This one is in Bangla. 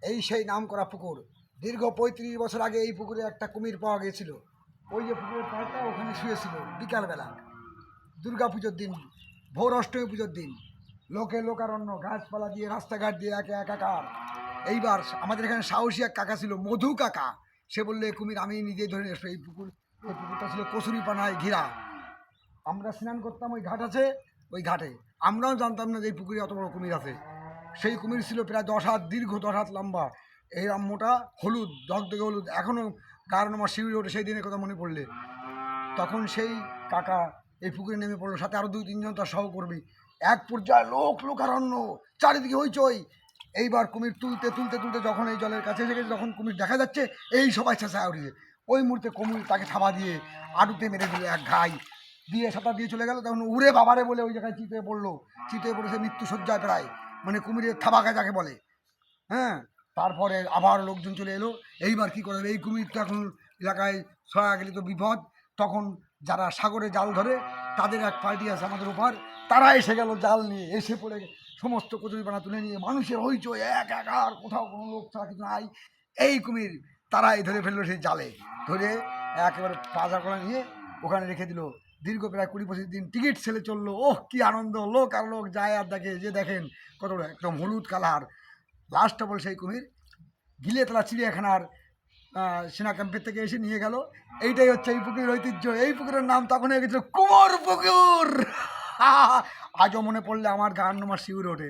এই সেই নাম করা পুকুর। দীর্ঘ ৩৫ বছর আগে এই পুকুরে একটা কুমির পাওয়া গিয়েছিল। ওই যে পুকুরের পাড়টা ওখানে শুয়েছিল বিকালবেলা, দুর্গা পুজোর দিন, ভোর অষ্টমী পুজোর দিন। লোকে লোকারণ্য, গাছপালা দিয়ে, রাস্তাঘাট দিয়ে একে একাকার। এইবার আমাদের এখানে সাহসী এক কাকা ছিল, মধু কাকা। সে বললে কুমির আমি নিজেই ধরে নিয়ে আসবো। এই পুকুরটা ছিল কচুরিপানায় ঘেরা। আমরা স্নান করতাম, ওই ঘাট আছে, ওই ঘাটে। আমরাও জানতাম না যে এই পুকুরে অত বড় কুমির আছে। সেই কুমির ছিল প্রায় 10 হাত দীর্ঘ, 10 হাত লম্বা, এইরকম মোটা, হলুদ, দগদগে হলুদ। এখনও গায়ের আমার শিউরে ওঠে সেই দিনের কথা মনে পড়লে। তখন সেই কাকা এই পুকুরে নেমে পড়লো, সাথে আরও 2-3 জন তার সহকর্মী। এক পর্যায়ে লোকারণ্য, চারিদিকে হইচই। এইবার কুমির তুলতে তুলতে তুলতে যখন এই জলের কাছে এসে গেছে, যখন কুমির দেখা যাচ্ছে, এই সবাই চেঁচায় উঠেছে। ওই মুহূর্তে কুমির তাকে থাবা দিয়ে আড়ুতে মেরে দিল এক ঘাই দিয়ে, সাঁতার দিয়ে চলে গেল। তখন উড়ে বাবারে বলে ওই জায়গায় চিতে পড়লো, চিতে পড়েছে মৃত্যুসজ্জায় প্রায়, মানে কুমিরের থাবাকা যাকে বলে। হ্যাঁ, তারপরে আবার লোকজন চলে এলো। এইবার কী করে, এই কুমির তো এখন এলাকায় ছড়া গেলে তো বিপদ। তখন যারা সাগরে জাল ধরে তাদের এক পার্টি আছে আমাদের ওপার, তারা এসে গেল জাল নিয়ে, এসে পড়ে সমস্ত কচুরিপানা তুলে নিয়ে মানুষের হইচই এক একার, কোথাও কোনো লোক ছাড়া কিছু নাই। এই কুমির তারাই ধরে ফেললো, সেই জালে ধরে একেবারে পাজা করে নিয়ে ওখানে রেখে দিল। দীর্ঘ প্রায় 20-25 দিন টিকিট ছেলে চললো। ওহ কি আনন্দ, লোক আর লোক যায় আর দেখে, যে দেখেন কত একদম হলুদ কালার। লাস্ট অফ অল সেই কুমির গিলেতলা চিড়িয়াখানার সেনা ক্যাম্পের থেকে এসে নিয়ে গেল। এইটাই হচ্ছে এই পুকুরের ঐতিহ্য। এই পুকুরের নাম তখন হয়ে গেছিল কুমোর পুকুর। আজও মনে পড়লে আমার গান আমার শিউরে ওঠে।